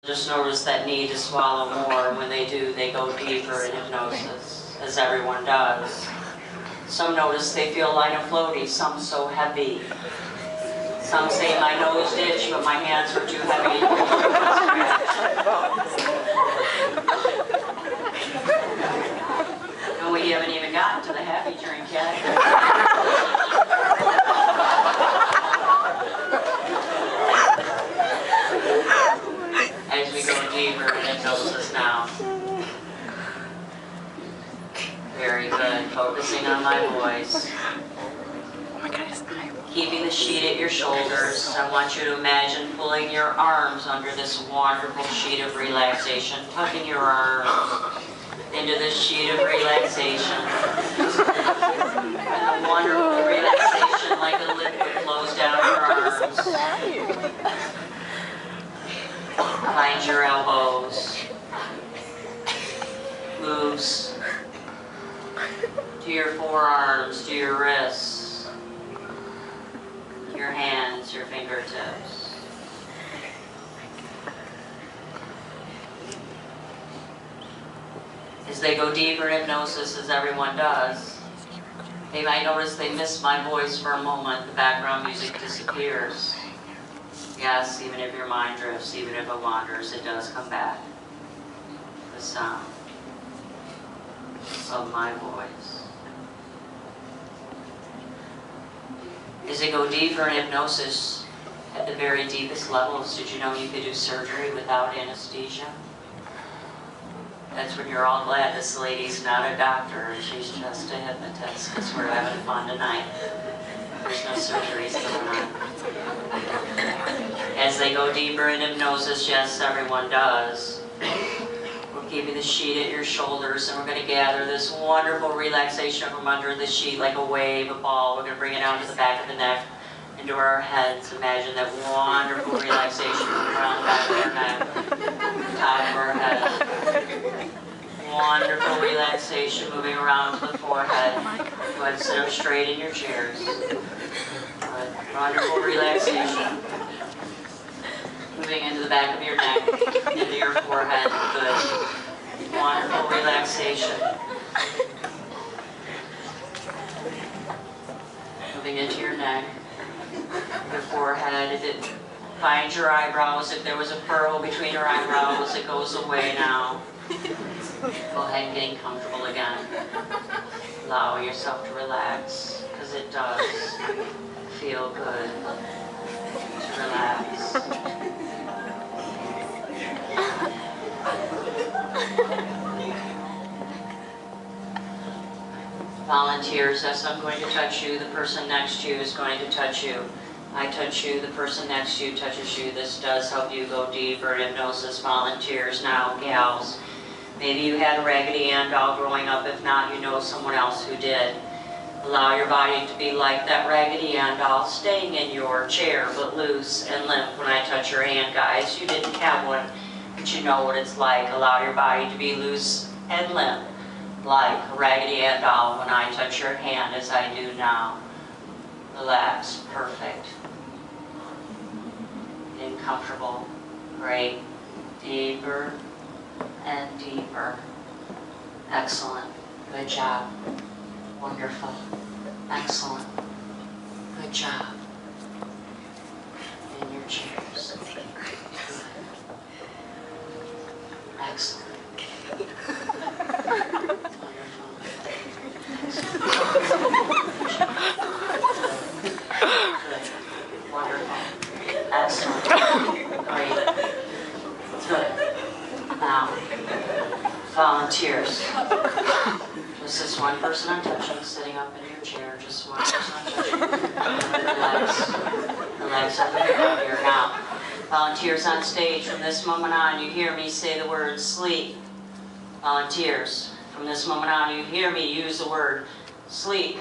Just notice that need to swallow more. When they do, they go deeper in hypnosis, as everyone does. Some notice they feel light and floaty, some so heavy. Some say my nose itched, but my hands were too heavy. And we haven't even gotten to the happy drink yet. As we go deeper in hypnosis now. Very good. Focusing on my voice. Keeping the sheet at your shoulders. I want you to imagine pulling your arms under this wonderful sheet of relaxation. Tucking your arms into this sheet of relaxation. And a wonderful relaxation like a liquid flows down your arms. Find your elbows. Moves to your forearms, to your wrists, your hands, your fingertips. As they go deeper in hypnosis, as everyone does, they might notice they miss my voice for a moment. The background music disappears. Yes, even if your mind drifts, even if it wanders, it does come back. The sound of my voice. As they go deeper in hypnosis, at the very deepest levels, did you know you could do surgery without anesthesia? That's when you're all glad this lady's not a doctor, she's just a hypnotist, because we're having fun tonight. There's no surgeries going on. As they go deeper in hypnosis, yes, everyone does. We're keeping the sheet at your shoulders, and we're going to gather this wonderful relaxation from under the sheet like a wave, a ball. We're going to bring it out to the back of the neck, into our heads. Imagine that wonderful relaxation around the back of our neck, top of our head. Wonderful relaxation moving around to the forehead. Go ahead and sit up straight in your chairs. Good. Wonderful relaxation. Moving into the back of your neck, into your forehead. Good. Wonderful relaxation. Moving into your neck, your forehead. Find your eyebrows. If there was a furrow between your eyebrows, it goes away now. Go ahead and getting comfortable again. Allow yourself to relax, because it does feel good to relax. Volunteers, as I'm going to touch you, the person next to you is going to touch you. I touch you, the person next to you touches you. This does help you go deeper in hypnosis. Volunteers now, gals. Maybe you had a Raggedy Ann doll growing up. If not, you know someone else who did. Allow your body to be like that Raggedy Ann doll, staying in your chair, but loose and limp when I touch your hand, guys. You didn't have one, but you know what it's like. Allow your body to be loose and limp, like a Raggedy Ann doll when I touch your hand, as I do now. Relax. Perfect. Getting comfortable. Great. Deeper and deeper. Excellent. Good job. Wonderful. Excellent. Good job. In your chairs. Good. Excellent. Wonderful. Excellent. Great. Good. Now, volunteers. Just this one person I'm touching, sitting up in your chair. Just one person I'm touching. Relax. Relax up in your ear. Now, volunteers on stage, from this moment on, you hear me say the word sleep. Volunteers, from this moment on, you hear me use the word sleep.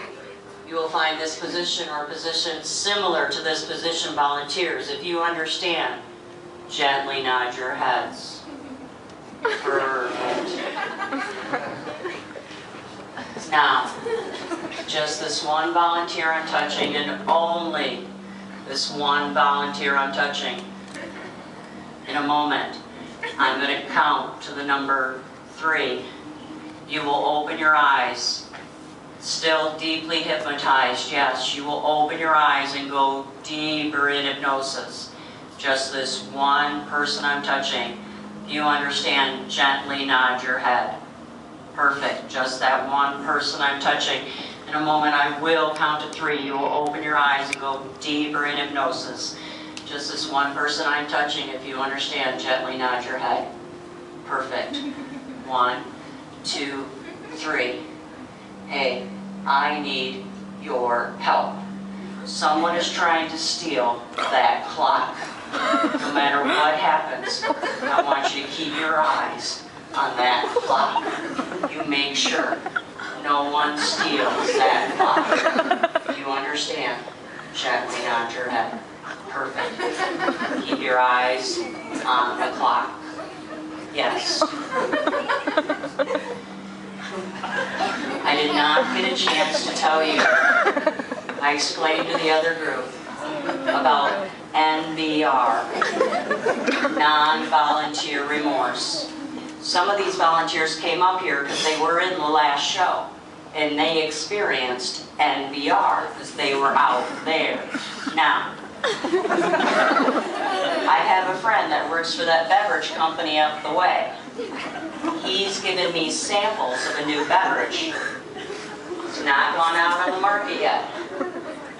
You will find this position or position similar to this position, volunteers. If you understand, gently nod your heads. Perfect. Now, just this one volunteer I'm touching, and only this one volunteer I'm touching. In a moment, I'm going to count to the number 3. You will open your eyes. Still deeply hypnotized, yes. You will open your eyes and go deeper in hypnosis. Just this one person I'm touching. You understand, gently nod your head. Perfect, just that one person I'm touching. In a moment I will count to 3. You will open your eyes and go deeper in hypnosis. Just this one person I'm touching. If you understand, gently nod your head. Perfect. 1, 2, 3. Hey, I need your help. Someone is trying to steal that clock. No matter what happens, I want you to keep your eyes on that clock. You make sure no one steals that clock. You understand? Gently nod your head. Perfect. Keep your eyes on the clock. Yes. I did not get a chance to tell you. I explained to the other group about NVR, non-volunteer remorse. Some of these volunteers came up here because they were in the last show and they experienced NVR because they were out there. Now, I have a friend that works for that beverage company up the way. He's given me samples of a new beverage. It's not gone out on the market yet.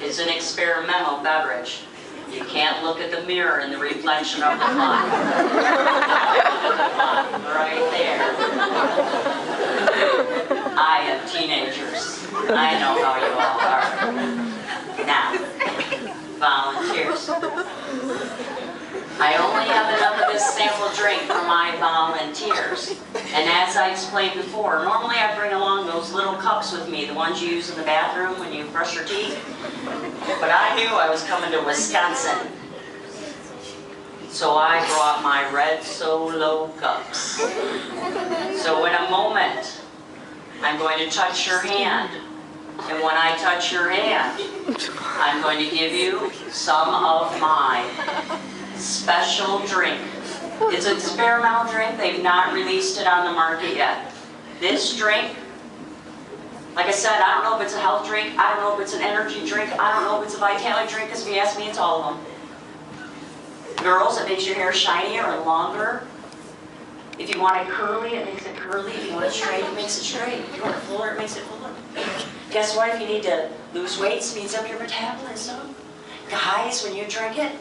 It's an experimental beverage. You can't look at the mirror in the reflection of the clock. Right there. I have teenagers. I know how you all are. Now, volunteers. I only have enough of this sample drink for my volunteers. And as I explained before, normally I bring along those little cups with me, the ones you use in the bathroom when you brush your teeth. But I knew I was coming to Wisconsin. So I brought my red Solo cups. So in a moment, I'm going to touch your hand. And when I touch your hand, I'm going to give you some of my special drink. It's an experimental drink. They've not released it on the market yet. This drink, like I said, I don't know if it's a health drink. I don't know if it's an energy drink. I don't know if it's a vitality drink, because if you ask me, it's all of them. Girls, it makes your hair shinier and longer. If you want it curly, it makes it curly. If you want it straight, it makes it straight. If you want it fuller, it makes it fuller. Guess what? If you need to lose weight, it speeds up your metabolism. Guys, when you drink it,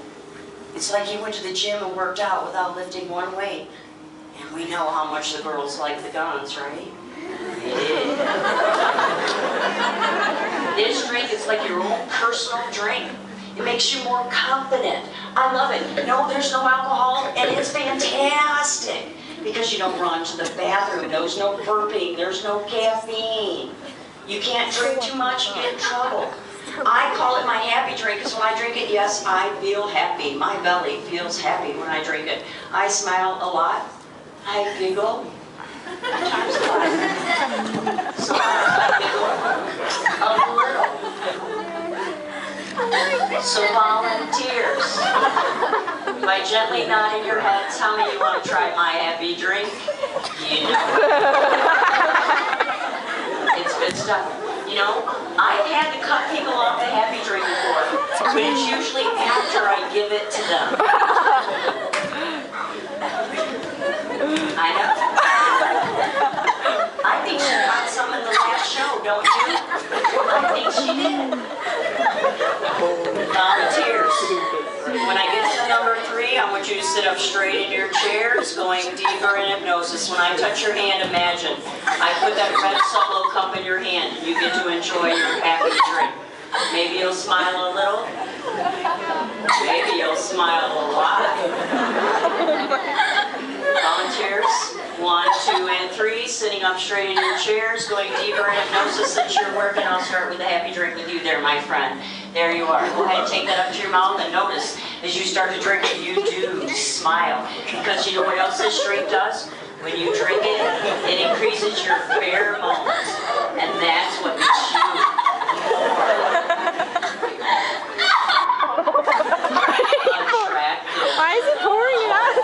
it's like you went to the gym and worked out without lifting one weight. And we know how much the girls like the guns, right? Yeah. This drink is like your own personal drink. It makes you more confident. I love it. No, there's no alcohol, and it's fantastic. Because you don't run to the bathroom. There's no burping. There's no caffeine. You can't drink too much, you get in trouble. I call it my happy drink because when I drink it, yes, I feel happy. My belly feels happy when I drink it. I smile a lot. I giggle. Sometimes a lot. Sometimes I giggle a little. So volunteers, by gently nodding your heads, how many of you want to try my happy drink? You know. It's good stuff. You know, I've had to cut people off the happy drink before, but it's usually after I give it to them. I know. I think she got some in the last show, don't you? I think she did. Volunteers. When I get to the number 3, I want you to sit up straight in your chairs, going deeper in hypnosis. When I touch your hand, imagine I put that red Solo cup in your hand and you get to enjoy your happy drink. Maybe you'll smile a little. Maybe you'll smile a lot. Volunteers, 1, 2, and 3, sitting up straight in your chairs, going deeper in hypnosis. Since you're working, I'll start with a happy drink with you there, my friend. There you are. Go ahead and take that up to your mouth and notice as you start to drink it, you do smile. Because you know what else this drink does? When you drink it, it increases your pheromones. And that's what makes you more attractive. Why is he pouring it out?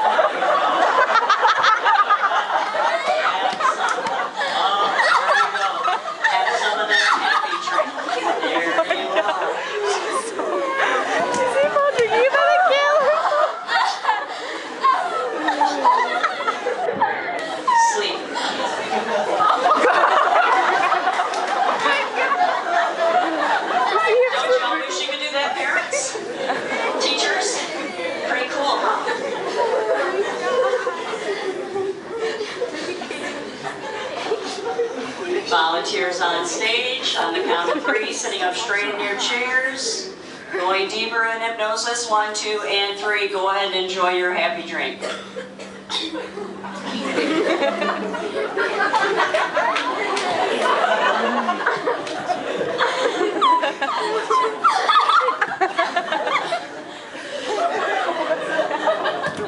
Volunteers on stage, on the count of 3, sitting up straight in your chairs. Going deeper in hypnosis, 1, 2, and 3. Go ahead and enjoy your happy drink.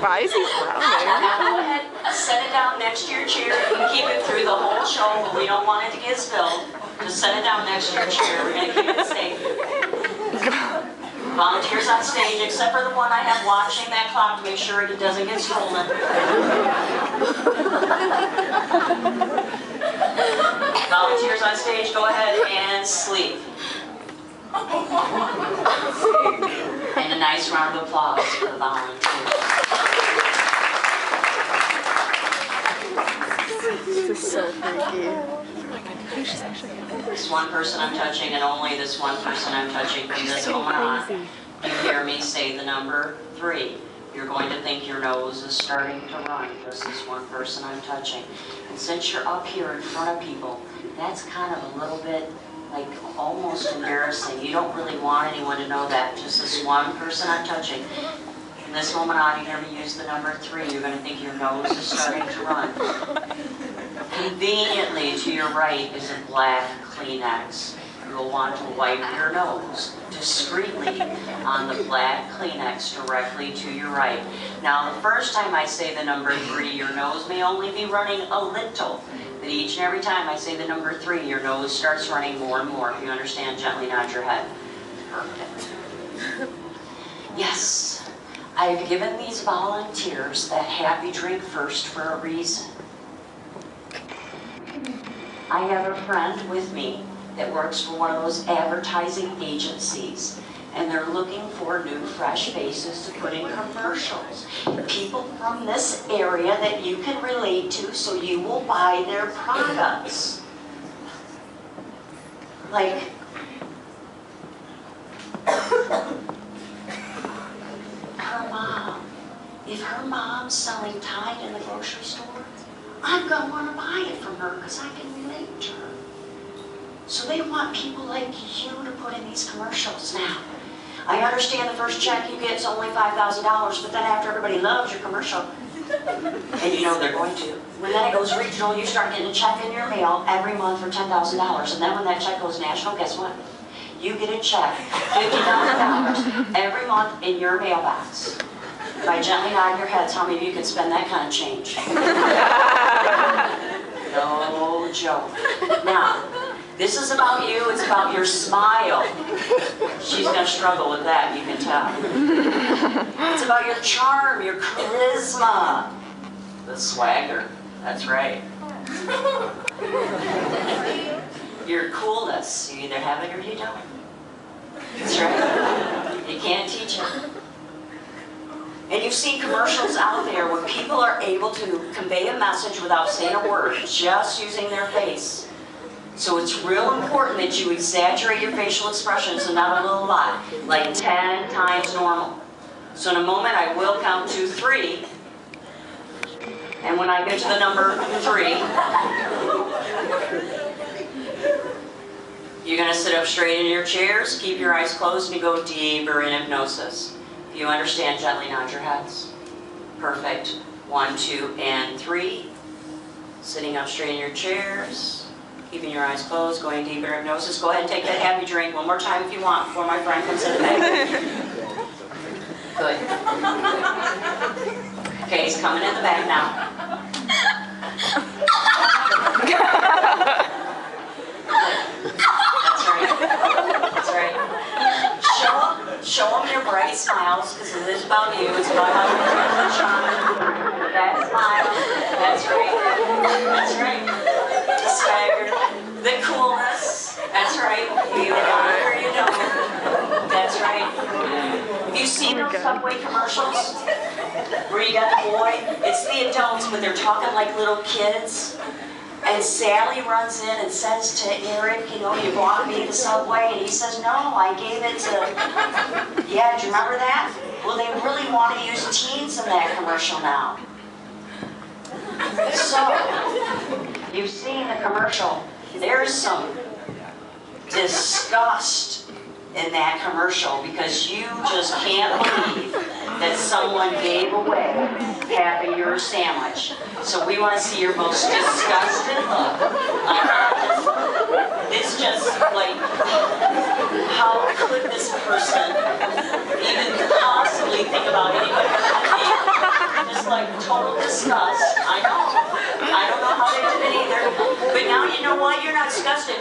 Why is he frowning? Now go ahead, set it down next to your chair. You can keep it through the whole show, but we don't want it to get spilled. Just set it down next to your chair. We're going to keep it safe. Volunteers on stage, except for the one I have watching that clock to make sure it doesn't get stolen. Volunteers on stage, go ahead and sleep. And a nice round of applause for the volunteers. This is so freaky. This one person I'm touching, and only this one person I'm touching from this moment on. You hear me say the number 3. You're going to think your nose is starting to run. Just this one person I'm touching. And since you're up here in front of people, that's kind of a little bit like almost embarrassing. You don't really want anyone to know that. Just this one person I'm touching. From this moment on, you hear me use the number 3. You're going to think your nose is starting to run. Conveniently to your right is a black Kleenex. You'll want to wipe your nose discreetly on the black Kleenex directly to your right. Now, the first time I say the number 3, your nose may only be running a little. But each and every time I say the number 3, your nose starts running more and more. If you understand, gently nod your head. Perfect. Yes, I've given these volunteers that happy drink first for a reason. I have a friend with me that works for one of those advertising agencies, and they're looking for new, fresh faces to put in commercials. People from this area that you can relate to, so you will buy their products. Like, her mom. If her mom's selling Tide in the grocery store, I'm going to want to buy it from her because I can relate to her. So they want people like you to put in these commercials now. I understand the first check you get is only $5,000, but then after everybody loves your commercial, and you know they're going to, when that goes regional, you start getting a check in your mail every month for $10,000. And then when that check goes national, guess what? You get a check, $50,000 every month in your mailbox. By gently nodding your heads, how many of you can spend that kind of change? No joke. Now, this is about you, it's about your smile. She's going to struggle with that, you can tell. It's about your charm, your charisma. The swagger, that's right. Your coolness, you either have it or you don't. That's right. You can't teach it. And you've seen commercials out there where people are able to convey a message without saying a word, just using their face. So it's real important that you exaggerate your facial expressions and not a little lot, like 10 times normal. So in a moment I will count to 3, and when I get to the number 3, you're going to sit up straight in your chairs, keep your eyes closed, and you go deeper in hypnosis. If you understand, gently nod your heads. Perfect. 1, 2, and 3. Sitting up straight in your chairs. Keeping your eyes closed, going deeper in hypnosis. Go ahead and take that happy drink one more time if you want before my friend comes in the back. Good. Okay, he's coming in the back now. That's right. That's right. Show them your bright smiles, because it is about you. It's about how you look the charm. That smile. That's right. That's right. The swagger. The coolness. That's right. You know it or you don't. That's right. Have you seen those Subway commercials where you got the boy? It's the adults, but they're talking like little kids. And Sally runs in and says to Eric, you know, you bought me the Subway? And he says, no, I gave it to... Yeah, do you remember that? Well, they really want to use teens in that commercial now. So, you've seen the commercial There's some disgust in that commercial because you just can't believe that someone gave away half of your sandwich. So we want to see your most disgusted look. It's just like, how could this person even possibly think about anybody else? Just like total disgust. I know. I don't know how they did it either. But now you know why you're not disgusted.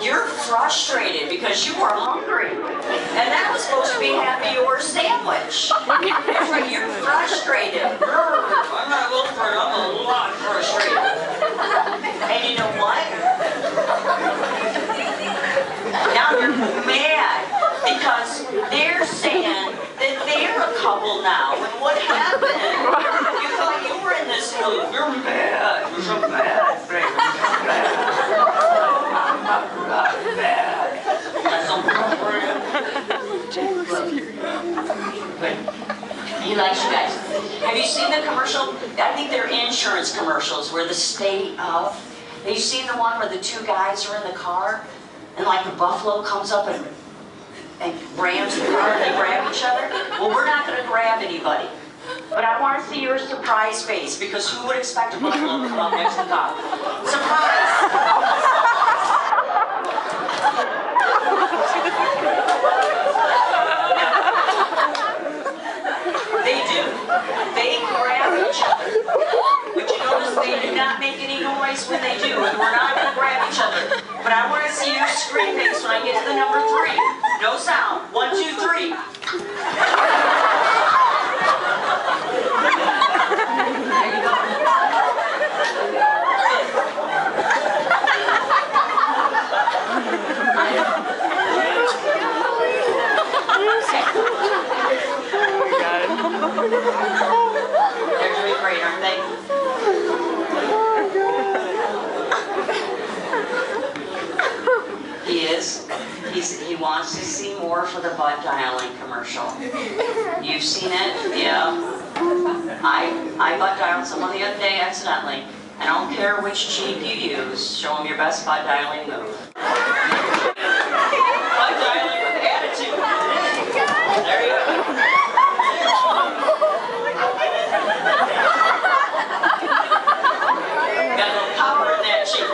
You're frustrated because you were hungry. And that was supposed to be half of your sandwich. You're frustrated. I'm not a little frustrated, I'm a lot frustrated. And you know what? Now you're mad because they're saying that they're a couple now. And what happened? You thought you were in this mood. You're mad. You're so mad. He likes you guys. Have you seen the commercial? I think they're insurance commercials where the state of. Have you seen the one where the two guys are in the car and like the buffalo comes up and rams the car and they grab each other? Well, we're not going to grab anybody. But I want to see your surprise face because who would expect a buffalo to come up next to the car? Surprise! They do. They grab each other. But you notice they do not make any noise when they do. And we're not going to grab each other. But I want to see your scream face when I get to the number 3. No sound. 1, 2, 3. There you go. They're doing great, aren't they? He is. He wants to see more for the butt dialing commercial. You've seen it? Yeah. I butt dialed someone the other day accidentally. I don't care which cheek you use. Show them your best butt dialing move. Butt dialing with attitude. There you go. Got a little power in that cheek.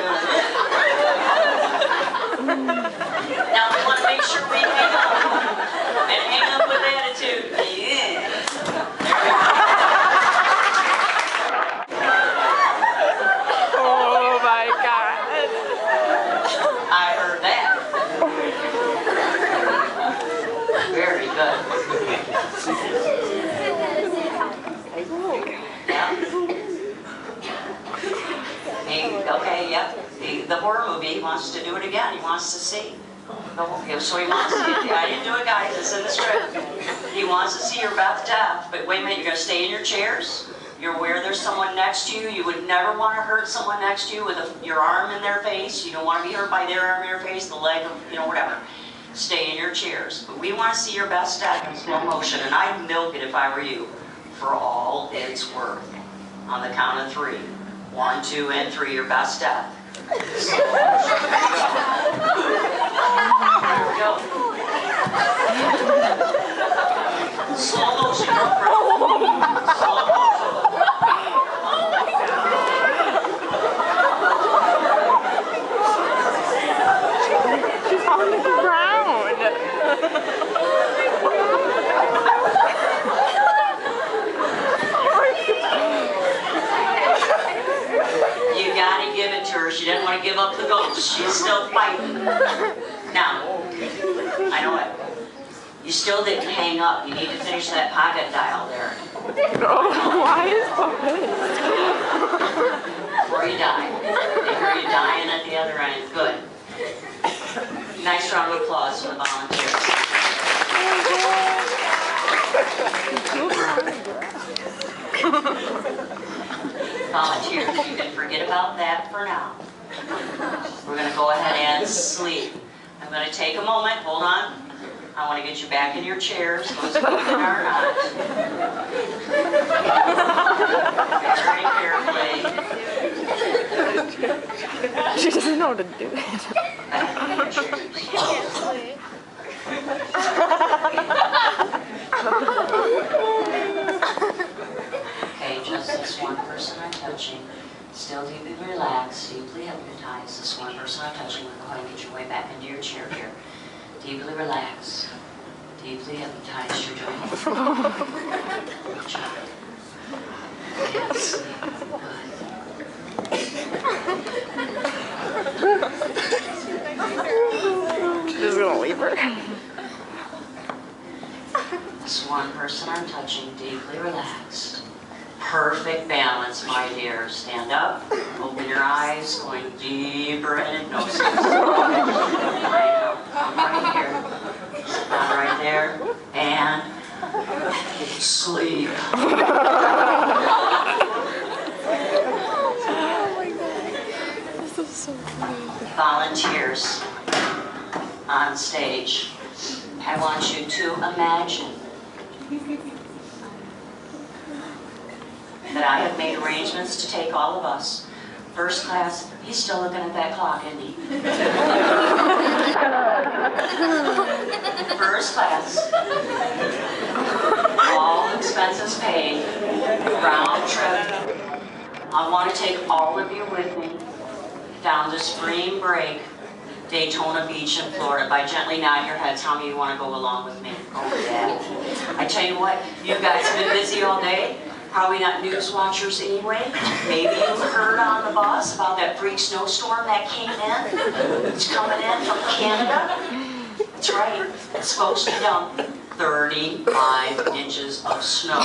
Now we want to make sure we hang up. And hang up with attitude. Yeah. There we go. Oh my God. I heard that. Very good. Yeah. Okay, yep. The horror movie, he wants to do it again. He wants to see. So he wants to see. I didn't do it, guys. It's in the script. He wants to see your Beth death. But wait a minute, you're going to stay in your chairs. You're aware there's someone next to you. You would never want to hurt someone next to you with your arm in their face. You don't want to be hurt by their arm in your face, the leg, whatever. Stay in your chairs. But we want to see your best death in slow motion. And I'd milk it if I were you for all it's worth. On the count of 3. 1, 2, and 3, your best death. Slow motion. There we go. Slow motion, girlfriend. Slow motion. She's on the ground. You gotta give it to her. She didn't want to give up the ghost. She's still fighting. Now, I know it. You still didn't hang up. You need to finish that pocket dial there. Oh, why is Before you die. Make sure you're dying at the other end. Good. Nice round of applause for the volunteers. Volunteers, you can forget about that for now. We're going to go ahead and sleep. I'm going to take a moment. Hold on. I want to get you back in your chairs. Those of you that are not. Very carefully. She doesn't know how to do it. Okay, just this one person I'm touching. Still deeply relaxed, deeply hypnotized. This one person I'm touching. Go ahead and get your way back into your chair here. Deeply relaxed, deeply hypnotized. You're doing it. Good job. Yes. Just gonna leave her. This one person I'm touching, deeply relaxed. Perfect balance, my dear. Stand up, open your eyes, going deeper in hypnosis. Come right here. Sit down right there, and sleep. This is so funny. Volunteers on stage. I want you to imagine that I have made arrangements to take all of us. First class, he's still looking at that clock, isn't he? First class, all expenses paid, round trip. I want to take all of you with me down to spring break, Daytona Beach in Florida. By gently nod your heads, how many of you want to go along with me? Oh yeah. I tell you what, you guys have been busy all day. Probably not news watchers anyway. Maybe you heard on the bus about that freak snowstorm that came in. It's coming in from Canada. That's right. It's supposed to dump 35 inches of snow.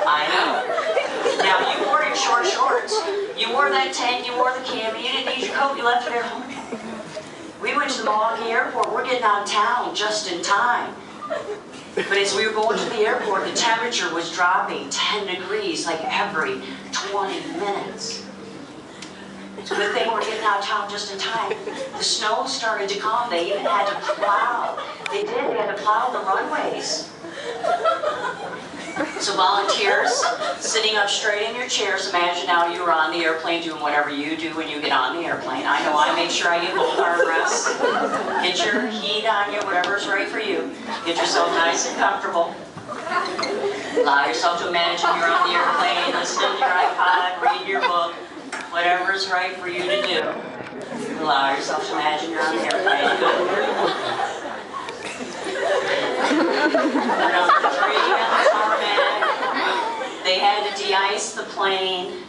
I know. Now, you wore your short shorts. You wore that tank. You wore the cami. You didn't need your coat. You left it at home. We went to the Milwaukee airport. We're getting out of town just in time. But as we were going to the airport, the temperature was dropping 10 degrees like every 20 minutes. It's a good thing we're getting out of town just in time. The snow started to come. They even had to plow. They had to plow the runways. So volunteers, sitting up straight in your chairs, imagine now you were on the airplane doing whatever you do when you get on the airplane. I know I make sure I get both armrests. Get your heat on you, whatever's right for you. Get yourself nice and comfortable. Allow yourself to imagine you're on the airplane, listen to your iPod, read your book, whatever's right for you to do. Allow yourself to imagine you're on the airplane. Number 3 on the tarmac. They had to de-ice the plane.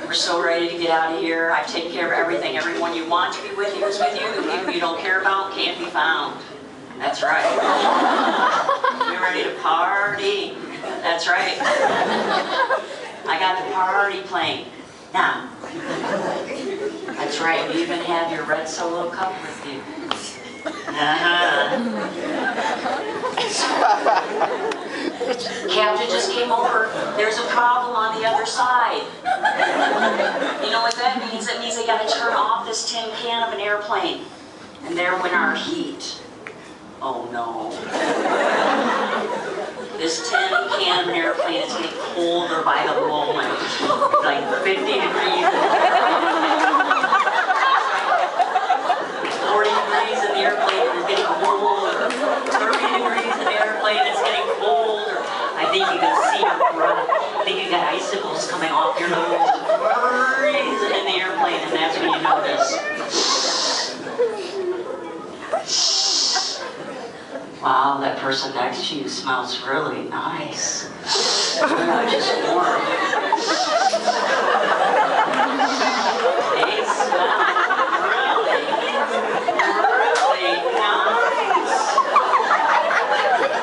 We're so ready to get out of here. I've taken care of everything. Everyone you want to be with you is with you. The people you don't care about can't be found. That's right. We're ready to party. That's right. I got the party plane. Now, that's right. You even have your red Solo cup with you. Captain just came over. There's a problem on the other side. You know what that means? That means they got to turn off this tin can of an airplane. And there went our heat. Oh no. This tin can of an airplane is getting colder by the moment. Like 50 degrees. 40 degrees in the airplane, it's getting colder. 30 degrees in the airplane, it's getting colder. I think you can see your breath. I think you got icicles coming off your nose. Freezing in the airplane, and that's when you notice. Wow, that person next to you smells really nice. Not just warm. They smell really nice.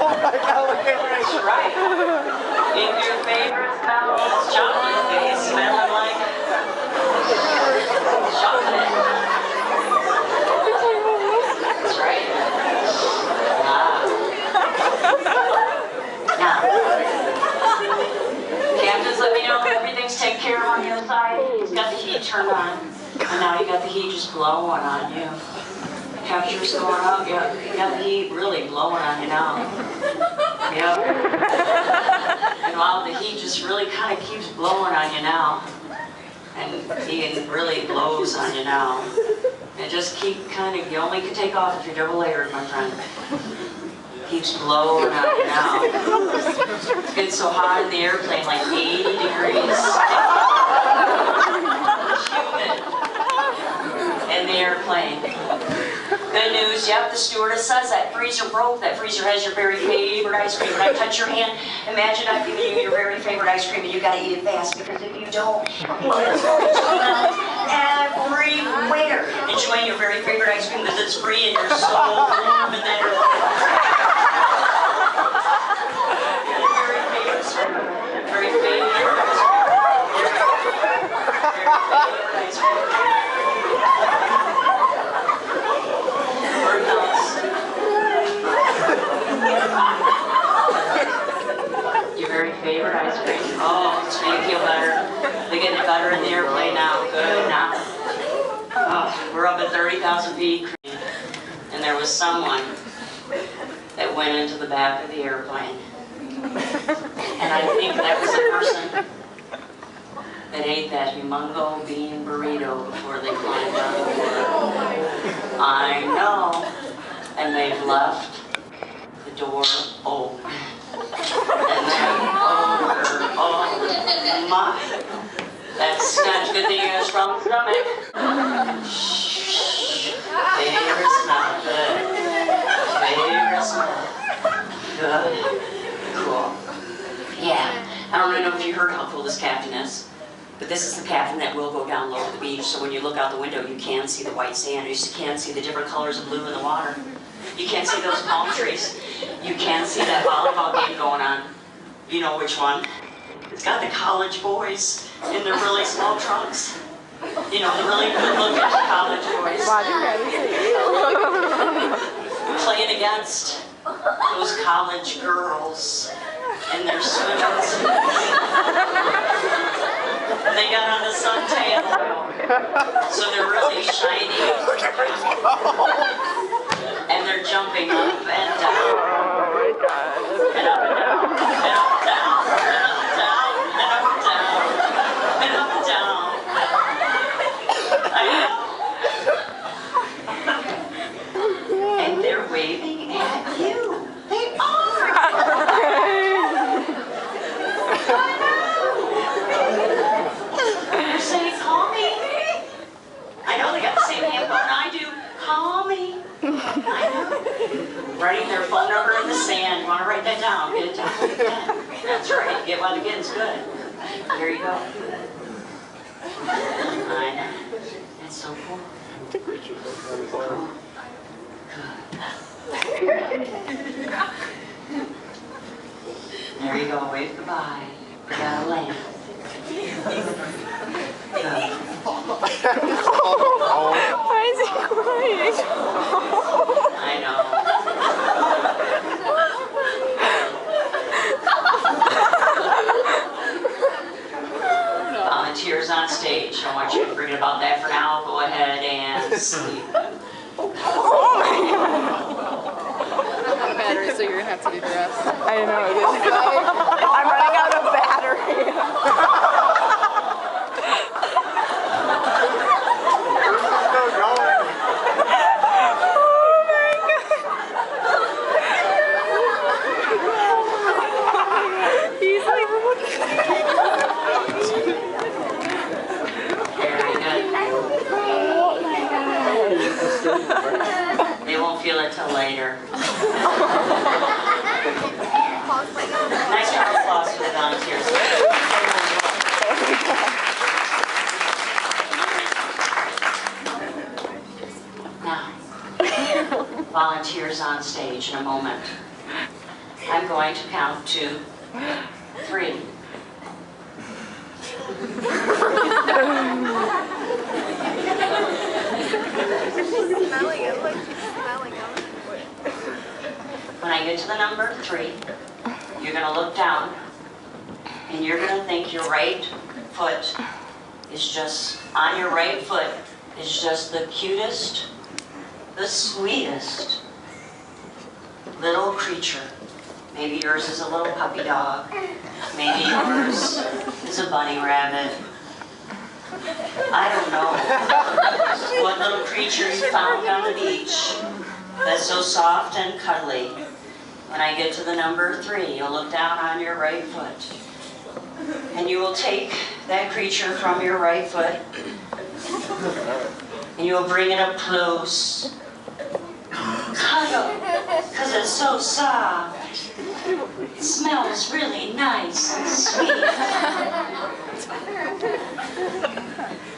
Oh my God, look at her. That's right. If your favorite smell is chocolate, they smell like chocolate. That's right. Now, captains, let me know if everything's taken care of on the other side. He's got the heat turned on. And now you got the heat just blowing on you. Temperature's going up. Yep. You got the heat really blowing on you now. Yep. And while the heat just really kind of keeps blowing on you now. And he really blows on you now. And just keep kind of, you only can take off if you're double layered, my friend. Keeps blowing on you now. It's getting so hot in the airplane, like 80 degrees. Humid in the airplane. Good news, yep, the stewardess says that freezer broke. That freezer has your very favorite ice cream. When I touch your hand, imagine I'm giving you your very favorite ice cream and you gotta eat it fast, because if you don't, it's going to melt everywhere. Enjoying your very favorite ice cream because it's free and you're so warm in there. Very favorite ice cream. Your very favorite ice cream. Oh, it's making you feel better. They're getting better in the airplane now. Good now. Oh, we're up at 30,000 feet. And there was someone that went into the back of the airplane. And I think that was the person that ate that humongo bean burrito before they climbed out of the water. I know. And they've left the door open. And then oh my. That's not a good thing you got a strong stomach. Shh. Favorite smell. Good. Favorite smell. Good. Cool. Yeah. I don't really know if you heard how cool this captain is. But this is the captain that will go down low to the beach, so when you look out the window, you can see the white sand. You can see the different colors of blue in the water. You can't see those palm trees. You can see that volleyball game going on. You know which one. It's got the college boys in their really small trunks. You know, the really good-looking college boys. Playing against those college girls in their swimsuits. They got on the suntan oil, so they're really shiny. And they're jumping up and down. Oh my God. And up and down. And up and down. And up and down. And up and down. And up and down. And they're waving at you. They are. They're saying, call me. I know they got the same hand phone I do. Call me. I know. Writing their phone number in the sand. You want to write that down? Get it down. Get it down. That's right. Get while the getting's good. Here you go. I know. It's so cool. Cool. There you go. Wave goodbye. We gotta land. Why is he crying? I know. Volunteers on stage. I want you to forget about that for now. Go ahead and sleep. Battery, so you're gonna have to do the rest. I know it is. I'm running out of battery. They won't feel it till later. Nice round of applause for the volunteers. Now, volunteers on stage in a moment. I'm going to count to 3. When I get to the number 3, you're going to look down and you're going to think your right foot is just, on your right foot is just the cutest, the sweetest little creature. Maybe yours is a little puppy dog. Maybe yours is a bunny rabbit. I don't know what little creature you found on the beach that's so soft and cuddly. When I get to the number 3, you'll look down on your right foot. And you will take that creature from your right foot and you will bring it up close. Cuddle, because it's so soft. It smells really nice and sweet.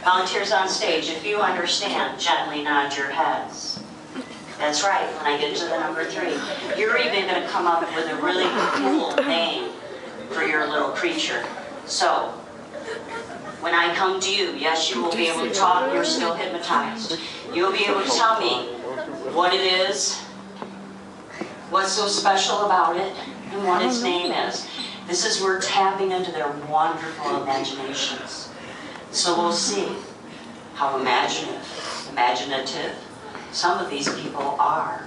Volunteers on stage, if you understand, gently nod your heads. That's right, when I get to the number 3. You're even going to come up with a really cool name for your little creature. So, when I come to you, yes, you will be able to talk, you're still hypnotized. You'll be able to tell me what it is, what's so special about it, and what its name is. This is where tapping into their wonderful imaginations. So we'll see how imaginative some of these people are.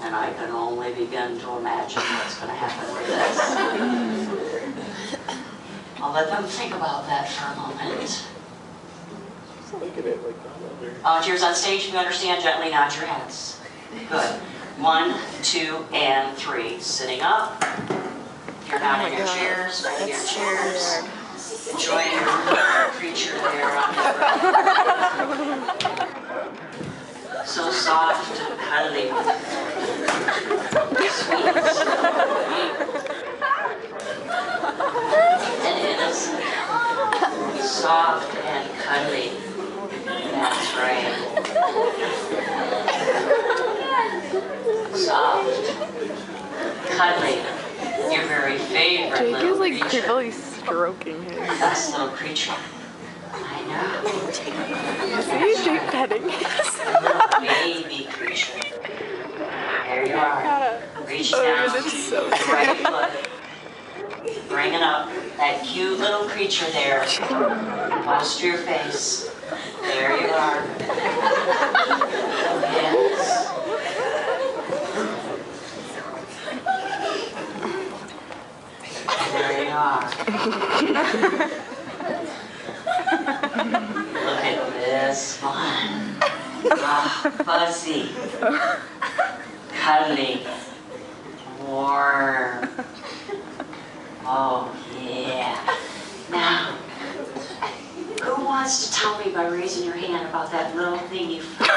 And I can only begin to imagine what's going to happen with this. I'll let them think about that for a moment. Volunteers on stage, if you understand, gently nod your heads. Good. 1, 2, and 3. Sitting up. If you're not in your chairs, find your chairs. Enjoy your creature there on the ground. So soft and cuddly. Sweet. And innocent. Soft and cuddly. That's right. Soft. Cuddly. Your very favorite Jake little is like creature. creepily stroking him. Best little creature. I know. See Jake petting. Little baby creature. There you are. Reach down. It's so Right foot. Bringing up that cute little creature there. Close to your face. There you are. Yes. There you are. Look at this one. Ah, fuzzy, cuddly, warm. Oh, yeah. Now, who wants to tell me by raising your hand about that little thing you found?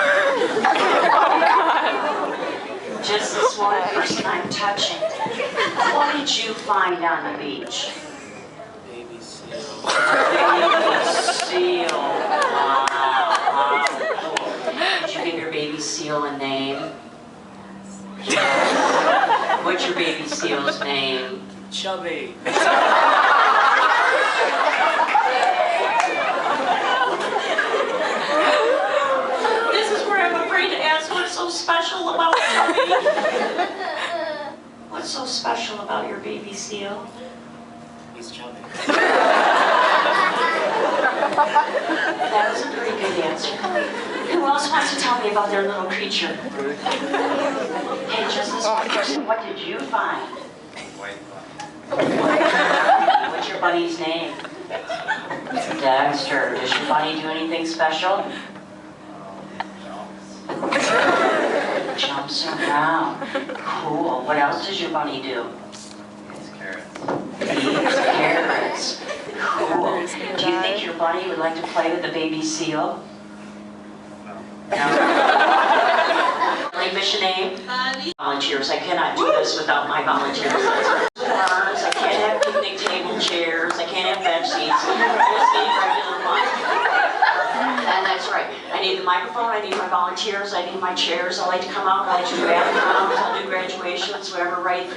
Just this one person I'm touching. What did you find on the beach? Baby seal. Baby seal. Wow. Did you give your baby seal a name? What's your baby seal's name? Chubby. This is where I'm afraid to ask what's so special about Chubby. What's so special about your baby seal? He's chubby. That was a pretty good answer. Who else wants to tell me about their little creature? Hey, just this one person, what did you find? White What's your buddy's name? Dexter. Does your buddy do anything special? Jumps around. Cool. What else does your bunny do? Eats carrots. Eats carrots. Cool. Do you think your bunny would like to play with the baby seal? No. Mission name? Volunteers. I cannot do this without my volunteers. I can't have picnic table chairs. I can't have bench seats. I just need regular fun. And that's right. I need the microphone. I need my volunteers. I need my chairs. I like to come out. I like to do backgrounds. I'll do graduations, whatever, right?